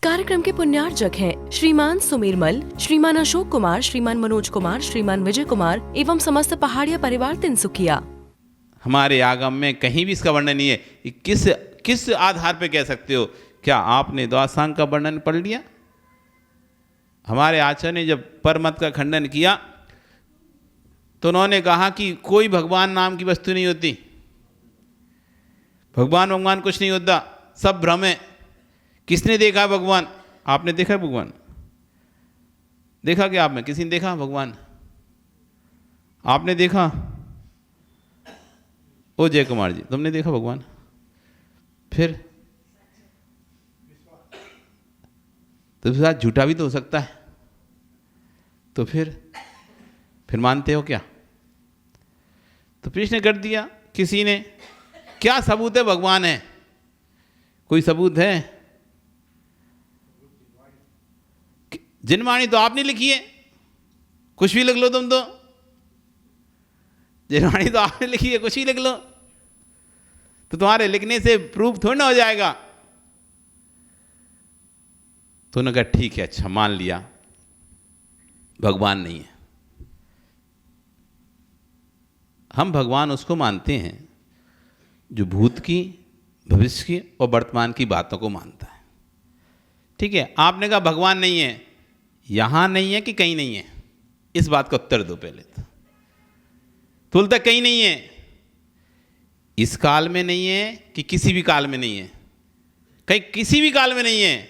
कार्यक्रम के पुण्यार्चक हैं श्रीमान सुमीर मल, श्रीमान अशोक कुमार, श्रीमान मनोज कुमार, श्रीमान विजय कुमार एवं समस्त पहाड़िया परिवार तिनसुकिया। हमारे आगम में कहीं भी इसका वर्णन नहीं है। किस आधार पे कह सकते हो? क्या आपने द्वादशांग का वर्णन पढ़ लिया? हमारे आचार्य ने जब परमत का खंडन किया तो उन्होंने कहा कि कोई भगवान नाम की वस्तु नहीं होती, भगवान कुछ नहीं होता, सब भ्रम है। किसने देखा भगवान? आपने देखा भगवान? देखा क्या आप में? किसी ने देखा भगवान? आपने देखा? ओ जय कुमार जी, तुमने देखा भगवान? फिर तो साथ झूठा भी तो हो सकता है, तो फिर मानते हो क्या? तो प्रश्न कर दिया किसी ने, क्या सबूत है भगवान है? कोई सबूत है? जिनवाणी तो आपने लिखी है, कुछ भी लिख लो तुम तो। जिनवाणी तो आपने लिखी है, कुछ ही लिख लो, तो तुम्हारे लिखने से प्रूफ थोड़ा ना हो जाएगा। तो उन्होंने कहा ठीक है, अच्छा मान लिया भगवान नहीं है। हम भगवान उसको मानते हैं जो भूत की, भविष्य की और वर्तमान की बातों को मानता है। ठीक है, आपने कहा भगवान नहीं है, यहां नहीं है कि कहीं नहीं है? इस बात का उत्तर दो पहले तो। बोलता कहीं नहीं है, इस काल में नहीं है कि किसी भी काल में नहीं है? कहीं किसी भी काल में नहीं है,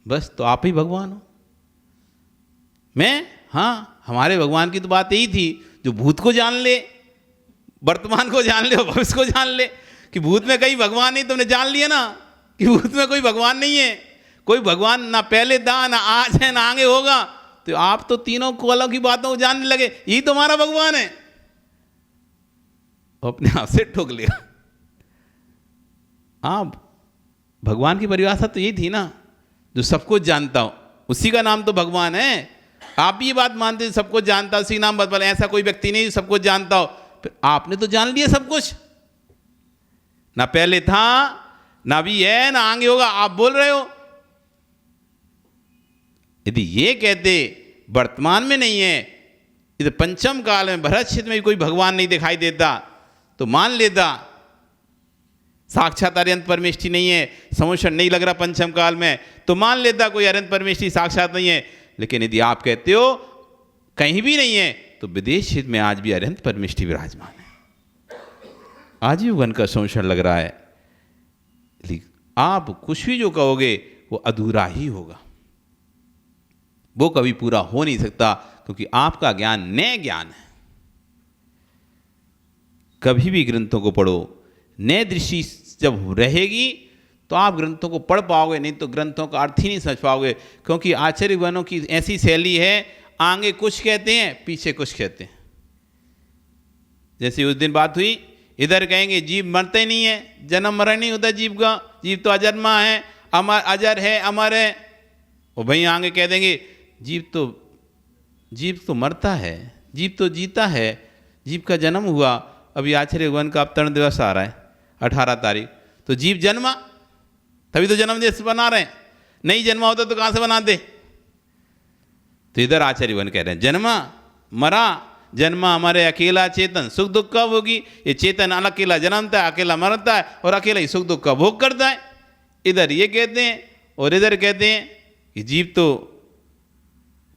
बस तो आप ही भगवान हो। हाँ, हमारे भगवान की तो बात यही थी, जो भूत को जान ले, वर्तमान को जान ले और भविष्य को जान ले। कि भूत में कहीं भगवान नहीं, तुमने जान लिया ना कि भूत में कोई भगवान नहीं है। कोई भगवान ना पहले था, ना आज है, ना आगे होगा। तो आप तो तीनों कालों की बातों को जानने लगे, यही तो हमारा भगवान है। अपने आप से ठोक लिया। आप भगवान की परिभाषा तो यही थी ना, जो सब कुछ जानता हो, उसी का नाम तो भगवान है। आप भी ये बात मानते सब कुछ जानता हो, उसी नाम बदल। ऐसा कोई व्यक्ति नहीं जो सब कुछ जानता हो। फिर आपने तो जान लिया सब कुछ, ना पहले था, ना भी है, ना आगे होगा। आप बोल रहे हो। यदि ये कहते वर्तमान में नहीं है, यदि पंचम काल में भरत क्षेत्र में भी कोई भगवान नहीं दिखाई देता तो मान लेता साक्षात अरिहंत परमेष्ठी नहीं है, समुषण नहीं लग रहा पंचम काल में, तो मान लेता कोई अरिहंत परमेष्ठी साक्षात नहीं है। लेकिन यदि आप कहते हो कहीं भी नहीं है, तो विदेश क्षेत्र में आज भी अरिहंत परमेष्ठी विराजमान है। आज भी वन का समुषण लग रहा है। आप कुछ भी जो कहोगे वो अधूरा ही होगा, वो कभी पूरा हो नहीं सकता, क्योंकि आपका ज्ञान नए ज्ञान है। कभी भी ग्रंथों को पढ़ो, नए दृष्टि जब रहेगी तो आप ग्रंथों को पढ़ पाओगे, नहीं तो ग्रंथों का अर्थ ही नहीं समझ पाओगे। क्योंकि आचार्यगणों की ऐसी शैली है, आगे कुछ कहते हैं, पीछे कुछ कहते हैं। जैसे उस दिन बात हुई, इधर कहेंगे जीव मरते नहीं है, जन्म मरण नहीं होता जीव का, जीव तो अजन्मा है, अमर, अजर है, अमर है। और भाई आगे कह देंगे जीव तो मरता है, जीव तो जीता है, जीव का जन्म हुआ। अभी आचार्यगण का अवतरण दिवस आ रहा है 18 तारीख, तो जीव जन्मा, तभी तो जन्म दिवस बना रहे हैं। नहीं जन्मा होता तो कहाँ से बनाते? तो इधर आचार्यगण कह रहे हैं जन्मा, मरा, जन्मा मरे अकेला चेतन, सुख दुख कब होगी? ये चेतन अकेला जन्मता है, अकेला मरता है और अकेला ही सुख दुख का भोग करता है। इधर ये कहते हैं और इधर कहते हैं कि जीव तो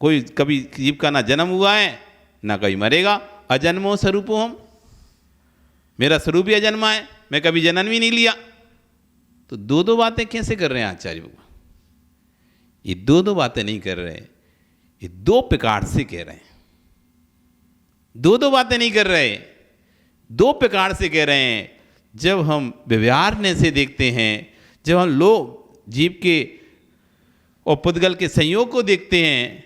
कोई कभी जीव का ना जन्म हुआ है ना कभी मरेगा, अजन्मो स्वरूपो हम, मेरा स्वरूप ही अजन्मा है, मैं कभी जन्म ही नहीं लिया। तो दो बातें कैसे कर रहे हैं आचार्य भगवान? ये दो बातें नहीं कर रहे, ये दो प्रकार से कह रहे हैं। दो बातें नहीं कर रहे, दो प्रकार से कह रहे हैं। जब हम व्यवहारने से देखते हैं, जब हम लोग जीव के और पुद्गल के संयोग को देखते हैं,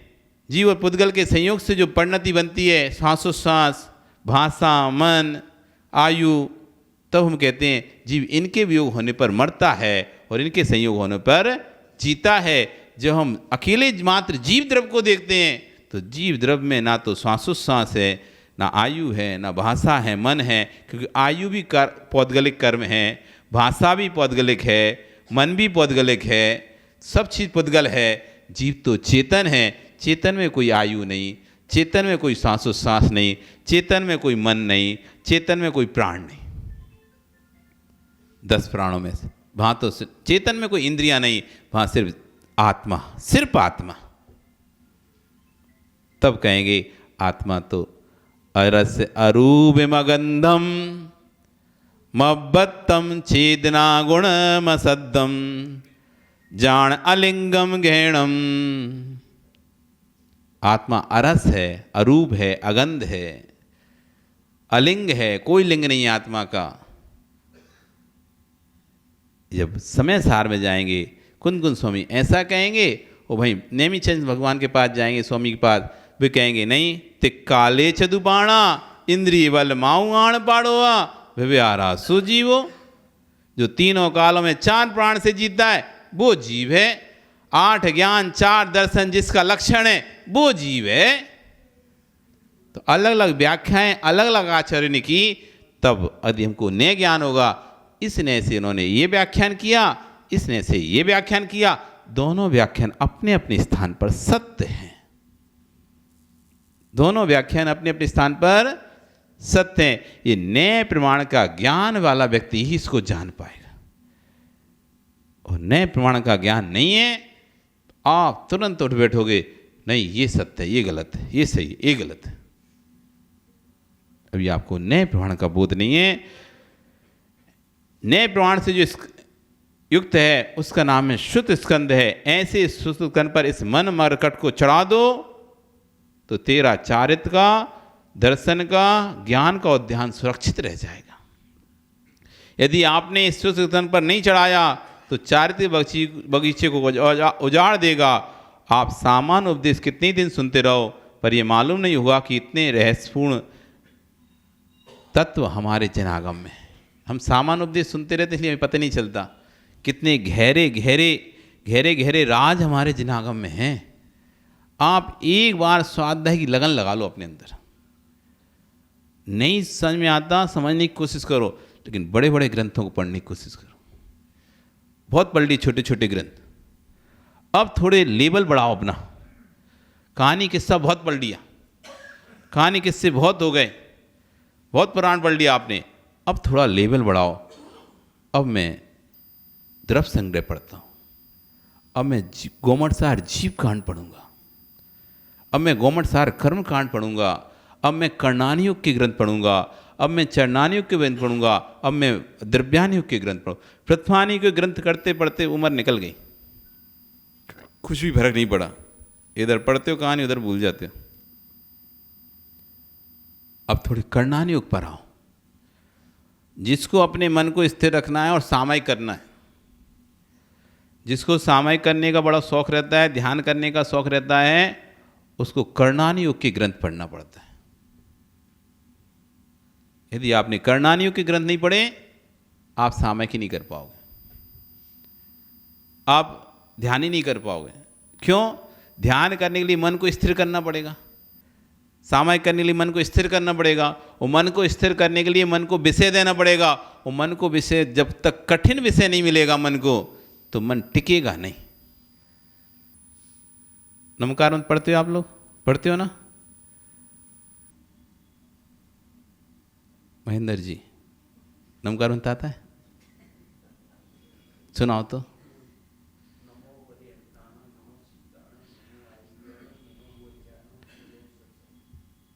जीव और पुद्गल के संयोग से जो परिणति बनती है, श्वासोश्वास, भाषा, मन, आयु, तब हम कहते हैं जीव इनके वियोग होने पर मरता है और इनके संयोग होने पर जीता है। जब हम अकेले मात्र जीव द्रव को देखते हैं, तो जीव द्रव में ना तो श्वासोश्वास है, ना आयु है, ना भाषा है, मन है। क्योंकि आयु भी पौद्गलिक कर्म है, भाषा भी पौद्गलिक है, मन भी पौद्गलिक है। सब चीज़ पुद्गल है, जीव तो चेतन है। चेतन में कोई आयु नहीं, चेतन में कोई सांसोच्छ्वास नहीं, चेतन में कोई मन नहीं, चेतन में कोई प्राण नहीं। 10 प्राणों में से वहाँ तो चेतन में कोई इंद्रियां नहीं, वहाँ सिर्फ आत्मा, सिर्फ आत्मा। तब कहेंगे आत्मा तो अरस अरूपमगंधम मब्बत्तम चेदना गुणमसद्दम जान अलिंगम गहणम। आत्मा अरस है, अरूप है, अगंध है, अलिंग है, कोई लिंग नहीं है आत्मा का। जब समय सार में जाएंगे कुंद स्वामी ऐसा कहेंगे, ओ भाई नेमीचंद भगवान के पास जाएंगे, स्वामी के पास, वे कहेंगे नहीं तिक्काले चदुपाणा इंद्रिय बल माऊ आण पाड़ोआ व्यवहारा सुजीवो। जो तीनों कालों में 4 प्राण से जीता है वो जीव है। 8 ज्ञान 4 दर्शन जिसका लक्षण है वो जीव है। तो अलग अलग व्याख्याएं अलग अलग आचार्य ने की, तब यदि हमको नए ज्ञान होगा। इसने से इन्होंने ये व्याख्यान किया, इसने से ये व्याख्यान किया, दोनों व्याख्यान अपने अपने स्थान पर सत्य हैं। दोनों व्याख्यान अपने अपने स्थान पर सत्य हैं। ये नए प्रमाण का ज्ञान वाला व्यक्ति ही इसको जान पाएगा। और नए प्रमाण का ज्ञान नहीं है, आप तुरंत उठ बैठोगे, नहीं ये सत्य है, ये गलत है, ये सही है, ये गलत है। अभी आपको नए प्रमाण का बोध नहीं है। नए प्रमाण से जो युक्त है उसका नाम है शुद्ध स्कंद है। ऐसे शुद्ध स्कंद पर इस मन मरकट को चढ़ा दो तो तेरा चारित्र का, दर्शन का, ज्ञान का उद्यान सुरक्षित रह जाएगा। यदि आपने इस शुद्ध स्कंद पर नहीं चढ़ाया तो चारित्र बगीचे को उजाड़ देगा। आप सामान्य उपदेश कितने दिन सुनते रहो, पर यह मालूम नहीं हुआ कि इतने रहस्यपूर्ण तत्व हमारे जनागम में। हम सामान्य उपदेश सुनते रहते इसलिए हमें पता नहीं चलता कितने गहरे गहरे गहरे गहरे राज हमारे जनागम में हैं। आप एक बार स्वाध्याय की लगन लगा लो अपने अंदर। नहीं समझ में आता, समझने की कोशिश करो, लेकिन बड़े बड़े ग्रंथों को पढ़ने की कोशिश करो। बहुत पढ़ ली छोटे छोटे ग्रंथ, अब थोड़े लेवल बढ़ाओ अपना। कहानी किस्सा बहुत पढ़ लिया, कहानी किस्से बहुत हो गए, बहुत पुराण पढ़ लिया आपने, अब थोड़ा लेवल बढ़ाओ। अब मैं द्रव्य संग्रह पढ़ता हूँ, अब मैं गोमटसार जीव कांड पढ़ूंगा, अब मैं गोमटसार कर्म कांड पढ़ूंगा, अब मैं कर्णानी युग के ग्रंथ पढ़ूंगा, अब मैं चरणानी युग के ग्रंथ पढ़ूंगा, अब मैं द्रव्यानी युग के ग्रंथ पढ़ूँ। प्रथमानी के ग्रंथ करते पढ़ते उम्र निकल गई, कुछ भी फर्क नहीं पड़ा। इधर पढ़ते हो कहानी, उधर भूल जाते हो। अब थोड़ी कर्णानी युग पर आओ, जिसको अपने मन को स्थिर रखना है और सामायिक करना है। जिसको सामायिक करने का बड़ा शौक रहता है, ध्यान करने का शौक रहता है, उसको कर्णानी युग के ग्रंथ पढ़ना पड़ता है। यदि आपने कर्णानी युग के ग्रंथ नहीं पढ़े, आप सामायिक ही नहीं कर पाओगे, आप ध्यान ही नहीं कर पाओगे। क्यों? ध्यान करने के लिए मन को स्थिर करना पड़ेगा, सामायिक करने के लिए मन को स्थिर करना पड़ेगा, और मन को स्थिर करने के लिए मन को विषय देना पड़ेगा। और मन को विषय, जब तक कठिन विषय नहीं मिलेगा मन को, तो मन टिकेगा नहीं। नमकार मंत्र पढ़ते हो आप लोग? पढ़ते हो ना? महेंद्र जी, नमकार मंत्र आता है? सुनाओ तो।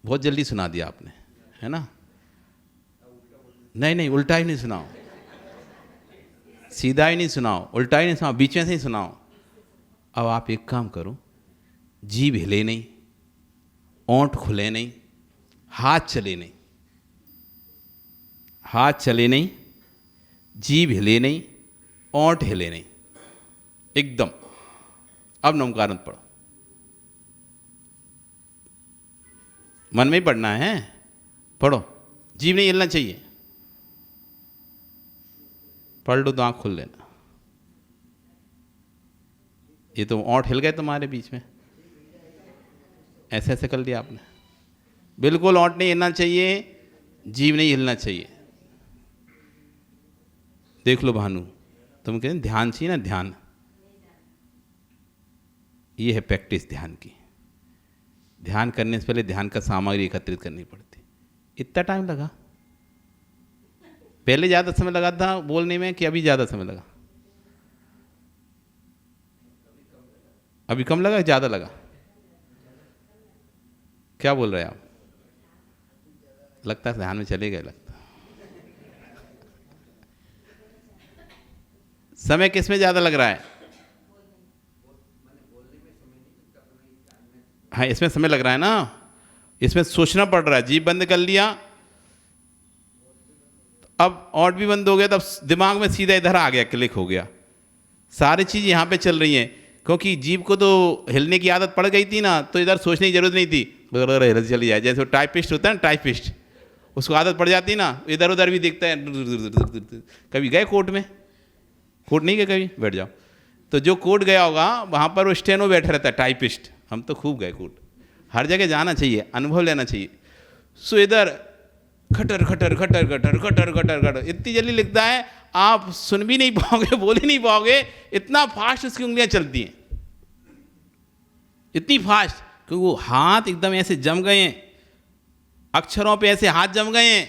बहुत जल्दी सुना दिया आपने, है ना? नहीं नहीं, उल्टा ही नहीं सुनाओ, सीधा ही नहीं सुनाओ, उल्टा ही नहीं सुनाओ, बीच में से ही सुनाओ। अब आप एक काम करो, जीभ हिले नहीं, ओंठ खुले नहीं, हाथ चले नहीं, हाथ चले नहीं, जीभ हिले नहीं, ओंठ हिले नहीं, एकदम। अब नमकार मंत्र पढ़ो, मन में ही पढ़ना है, पढ़ो, जीभ नहीं हिलना चाहिए। पढ़ लो तो आँख खोल लेना। ये तो ओंठ हिल गए तुम्हारे बीच में, ऐसे ऐसे कर लिया आपने। बिल्कुल ओंठ नहीं हिलना चाहिए, जीभ नहीं हिलना चाहिए। देख लो भानु, तुम कहते ध्यान चाहिए ना, ध्यान। ये है प्रैक्टिस ध्यान की। ध्यान करने से पहले ध्यान का सामग्री एकत्रित करनी पड़ती। इतना टाइम लगा? पहले ज़्यादा समय लगा था बोलने में कि अभी ज़्यादा समय लगा? अभी कम लगा, ज़्यादा लगा? क्या बोल रहे हैं आप? लगता है ध्यान में चले गए लगता। समय किस में ज़्यादा लग रहा है? हाँ, इसमें समय लग रहा है ना, इसमें सोचना पड़ रहा है। जीभ बंद कर लिया, अब और भी बंद हो गया, तब दिमाग में सीधा इधर आ गया, क्लिक हो गया। सारी चीज़ यहाँ पे चल रही हैं, क्योंकि जीभ को तो हिलने की आदत पड़ गई थी ना, तो इधर सोचने की जरूरत नहीं थी, हिल चली जाए। जैसे टाइपिस्ट होता है ना, टाइपिस्ट, उसको आदत पड़ जाती ना, इधर उधर भी दिखता है। कभी गए कोर्ट में? कोर्ट नहीं गए कभी? बैठ जाओ। तो जो कोर्ट गया होगा वहाँ पर वो स्टेनो बैठा रहता है, टाइपिस्ट। हम तो खूब गए कोर्ट, हर जगह जाना चाहिए, अनुभव लेना चाहिए। सो इधर खटर खटर खटर खटर खटर खटर खटर इतनी जल्दी लिखता है, आप सुन भी नहीं पाओगे, बोल ही नहीं पाओगे, इतना फास्ट उसकी उंगलियां चलती हैं, इतनी फास्ट, क्योंकि वो हाथ एकदम ऐसे जम गए हैं, अक्षरों पे ऐसे हाथ जम गए हैं।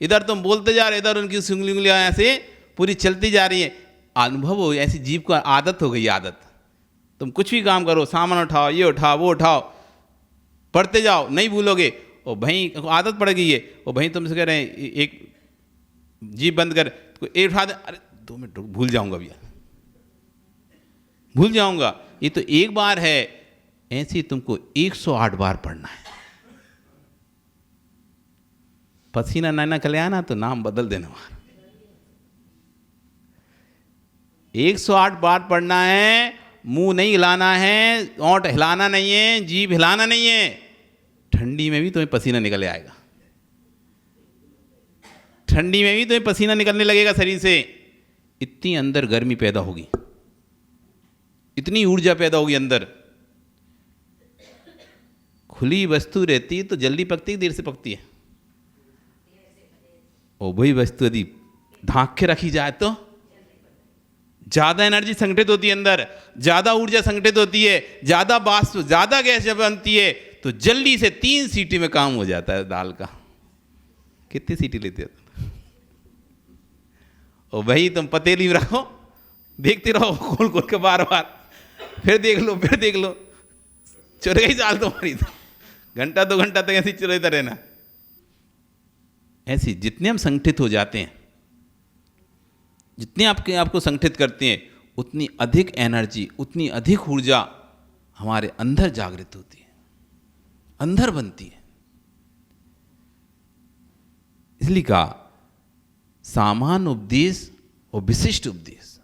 इधर तुम बोलते जा रहे, इधर उनकी उंगलियां ऐसे पूरी चलती जा रही है। अनुभव हो, ऐसी जीभ को आदत हो गई, आदत। तुम कुछ भी काम करो, सामान उठाओ, ये उठाओ, वो उठाओ, पढ़ते जाओ, नहीं भूलोगे। और भाई आदत पड़ गई है, और भाई तुमसे कह रहे हैं एक जीभ बंद कर, तो एक उठा दे, अरे 2 मिनट रुक, भूल जाऊंगा भैया, भूल जाऊंगा। ये तो एक बार है, ऐसे तुमको 108 बार पढ़ना है। पसीना नैना कले आना तो नाम बदल देना वहां। 108 बार पढ़ना है, मुंह नहीं हिलाना है, ओंठ हिलाना नहीं है, जीभ हिलाना नहीं है। ठंडी में भी तुम्हें पसीना निकले आएगा, ठंडी में भी तुम्हें पसीना निकलने लगेगा शरीर से। इतनी अंदर गर्मी पैदा होगी, इतनी ऊर्जा पैदा होगी अंदर। खुली वस्तु रहती है तो जल्दी पकती है, देर से पकती है? और वही वस्तु यदि ढांक के रखी जाए तो ज़्यादा एनर्जी संगठित होती है अंदर, ज़्यादा ऊर्जा संगठित होती है, ज़्यादा वाष्प, ज़्यादा गैस जब बनती है, तो जल्दी से 3 सीटी में काम हो जाता है दाल का। कितनी सीटी लेते हो? और वही तुम पतीली में रखो, देखते रहो खोल खोल के बार बार, फिर देख लो, फिर देख लो, चुर गई चाल तुम्हारी तो। घंटा 2 घंटा तक ऐसी चुराता रहना। ऐसी जितने हम संगठित हो जाते हैं, जितने आपको संगठित करते हैं, उतनी अधिक एनर्जी, उतनी अधिक ऊर्जा हमारे अंदर जागृत होती है, अंदर बनती है। इसलिए कहा सामान्य उपदेश और विशिष्ट उपदेश।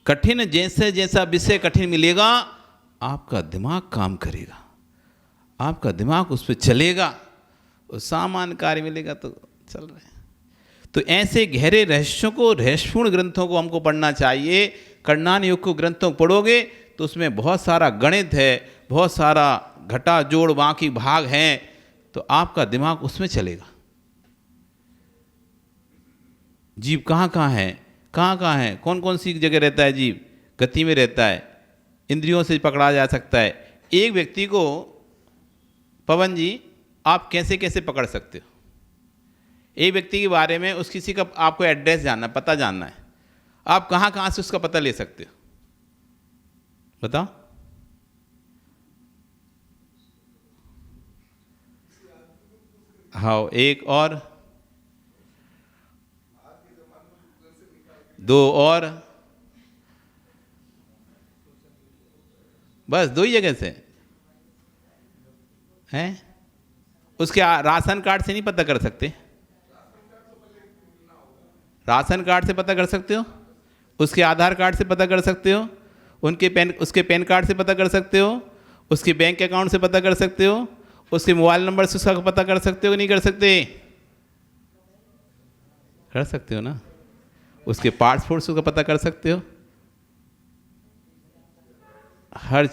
कठिन जैसे जैसा विषय कठिन मिलेगा, आपका दिमाग काम करेगा, आपका दिमाग उस पर चलेगा, और सामान्य कार्य मिलेगा तो चल रहे हैं। तो ऐसे गहरे रहस्यों को, रहस्यपूर्ण ग्रंथों को हमको पढ़ना चाहिए। कण्णान योग को ग्रंथों को पढ़ोगे तो उसमें बहुत सारा गणित है, बहुत सारा घटा जोड़ बाकी भाग हैं, तो आपका दिमाग उसमें चलेगा। जीव कहाँ कहाँ है, कहाँ कहाँ है, कौन कौन सी जगह रहता है जीव? गति में रहता है, इंद्रियों से पकड़ा जा सकता है। एक व्यक्ति को पवन जी आप कैसे कैसे पकड़ सकते हो? एक व्यक्ति के बारे में उस किसी का आपको एड्रेस जानना, पता जानना है, आप कहाँ कहाँ से उसका पता ले सकते हो? बताओ। हाँ, एक और, 2 और, बस 2 ही जगह से हैं। उसके राशन कार्ड से नहीं पता कर सकते? राशन कार्ड से पता कर सकते हो, उसके आधार कार्ड से पता कर सकते हो, उसके पैन कार्ड से पता कर सकते हो, उसके बैंक अकाउंट से पता कर सकते हो, उसके मोबाइल नंबर से उसका पता कर सकते हो कि नहीं कर सकते? कर सकते हो ना। उसके पासपोर्ट से उसका पता कर सकते हो। हर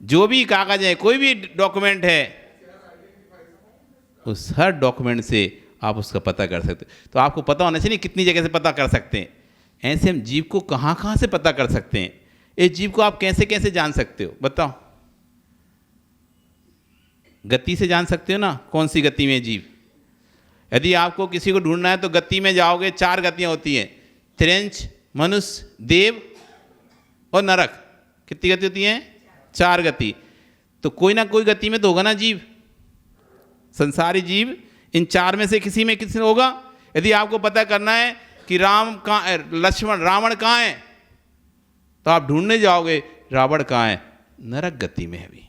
जो भी कागज है, कोई भी डॉक्यूमेंट है, उस हर डॉक्यूमेंट से आप उसका पता कर सकते हो। तो आपको पता होना चाहिए कितनी जगह से पता कर सकते हैं। ऐसे हम जीव को कहाँ कहाँ से पता कर सकते हैं। इस जीव को आप कैसे कैसे जान सकते हो बताओ? गति से जान सकते हो ना, कौन सी गति में जीव। यदि आपको किसी को ढूंढना है तो गति में जाओगे, 4 गतियां होती हैं, त्रिंच, मनुष्य, देव और नरक। कितनी गति होती हैं? 4 गति। तो कोई ना कोई गति में तो होगा ना जीव, संसारी जीव इन 4 में से किसी में होगा। यदि आपको पता करना है कि रावण कहाँ है, तो आप ढूंढने जाओगे रावण कहाँ है, नरक गति में है। अभी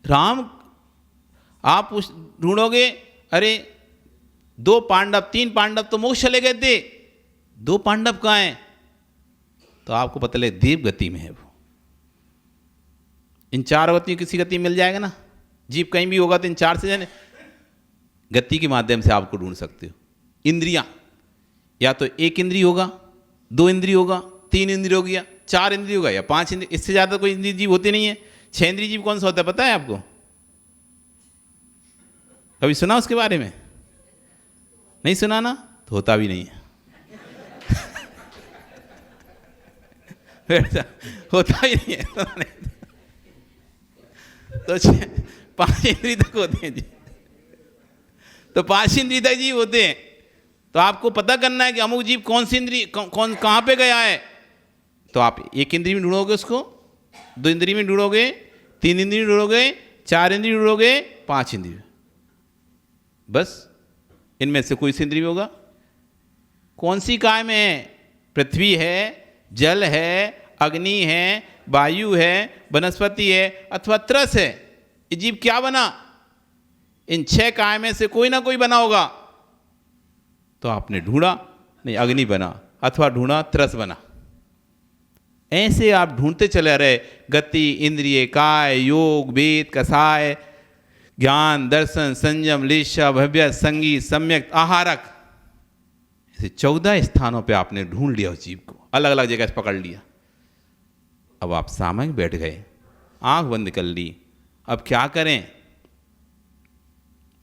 राम आप ढूंढोगे, अरे 2 पांडव 3 पांडव तो मोक्ष चले गए थे, 2 पांडव कहाँ हैं, तो आपको पता लगे देव गति में है वो। इन 4 गतियों किसी गति मिल जाएगा ना, जीव कहीं भी होगा तो इन 4 से जाने गति के माध्यम से आपको ढूंढ सकते हो। इंद्रियां, या तो 1 इंद्रिय होगा, 2 इंद्रिय होगा, 3 इंद्रिय हो गया, 4 इंद्रिय होगा या 5 इंद्रिय, इससे ज़्यादा कोई इंद्रिय जीव होते नहीं है। 6 इंद्रिय जीव कौन सा होता है पता है आपको? कभी सुना उसके बारे में? नहीं सुना ना, तो होता भी नहीं है। होता ही नहीं है। तो 5 इंद्रिय तक होते हैं जी, तो 5 इंद्रिय तक जीव होते हैं। तो आपको पता करना है कि अमुक जीव कौन सी इंद्रिय कौन कहाँ पे गया है, तो आप 1 इंद्रिय में ढूंढोगे उसको, 2 इंद्रिय में ढूंढोगे, 3 इंद्रिय में ढूंढोगे, 4 इंद्रिय में ढूंढोगे, 5 इंद्रिय। बस इनमें से कोई सी इंद्रिय होगा। कौन सी काय में है? पृथ्वी है, जल है, अग्नि है, वायु है, वनस्पति है अथवा त्रस है। ये जीव क्या बना? इन 6 काय में से कोई ना कोई बना होगा। तो आपने ढूंढा, नहीं अग्नि बना, अथवा ढूंढा त्रस बना। ऐसे आप ढूंढते चले रहे, गति, इंद्रिय, काय, योग, वेद, कसाय, ज्ञान, दर्शन, संयम, लिशा, भव्य, संगीत, सम्यक, आहारक, ऐसे 14 स्थानों पे आपने ढूंढ लिया उस जीव को, अलग अलग जगह से पकड़ लिया। अब आप सामने बैठ गए, आंख बंद कर ली। अब क्या करें?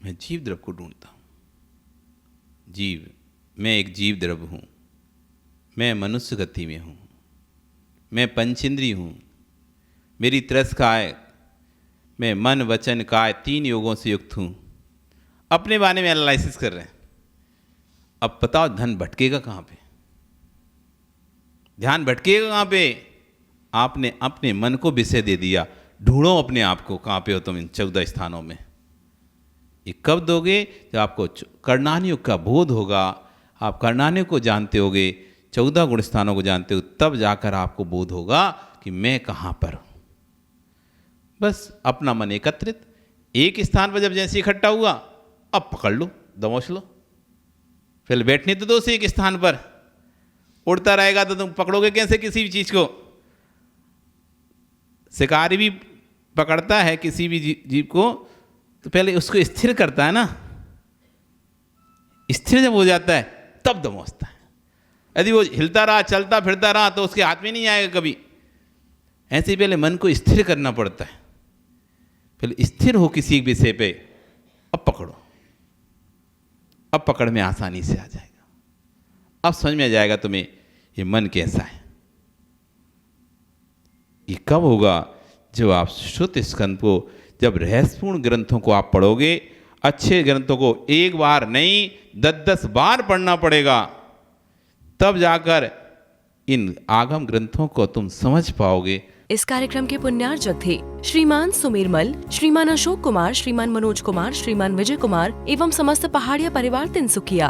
मैं जीव द्रव्य को ढूंढता हूं। जीव, मैं एक जीव द्रव्य हूं, मैं मनुष्य गति में हूं, मैं पंचेंद्रिय हूं, मेरी त्रस काय, मैं मन वचन काय 3 योगों से युक्त हूं। अपने बारे में एनालिसिस कर रहे हैं। अब बताओ धन भटकेगा कहाँ पे, ध्यान भटकेगा कहाँ पे? आपने अपने मन को विषय दे दिया। ढूंढो अपने आप को, कहाँ पे हो तुम इन 14 स्थानों में। ये कब दोगे? जब आपको कर्णानियुग का बोध होगा, आप कर्णानियुग को जानते होगे, 14 गुण स्थानों को जानते हो, तब जाकर आपको बोध होगा कि मैं कहाँ पर हूँ। बस अपना मन एकत्रित, एक स्थान पर जब जैसे इकट्ठा हुआ, अब पकड़ लो, दबोच लो। फिर बैठने तो दो से एक स्थान पर, उड़ता रहेगा तो तुम पकड़ोगे कैसे किसी भी चीज़ को? शिकारी भी पकड़ता है किसी भी जीव को, तो पहले उसको स्थिर करता है ना, स्थिर जब हो जाता है तब दबोचता है। यदि वो हिलता रहा, चलता फिरता रहा, तो उसके हाथ में नहीं आएगा कभी। ऐसे ही पहले मन को स्थिर करना पड़ता है। पहले स्थिर हो किसी विषय पे, अब पकड़ो, अब पकड़ में आसानी से आ जाएगा। अब समझ में आ जाएगा तुम्हें ये मन कैसा है। ये कब होगा? जब आप श्रुत स्कंद को, जब रहस्यपूर्ण ग्रंथों को आप पढ़ोगे। अच्छे ग्रंथों को एक बार नहीं 10-10 बार पढ़ना पड़ेगा, तब जाकर इन आगम ग्रंथों को तुम समझ पाओगे। इस कार्यक्रम के पुण्यार्चक थे श्रीमान सुमेरमल, श्रीमान अशोक कुमार, श्रीमान मनोज कुमार, श्रीमान विजय कुमार एवं समस्त पहाड़िया परिवार तिनसुकिया।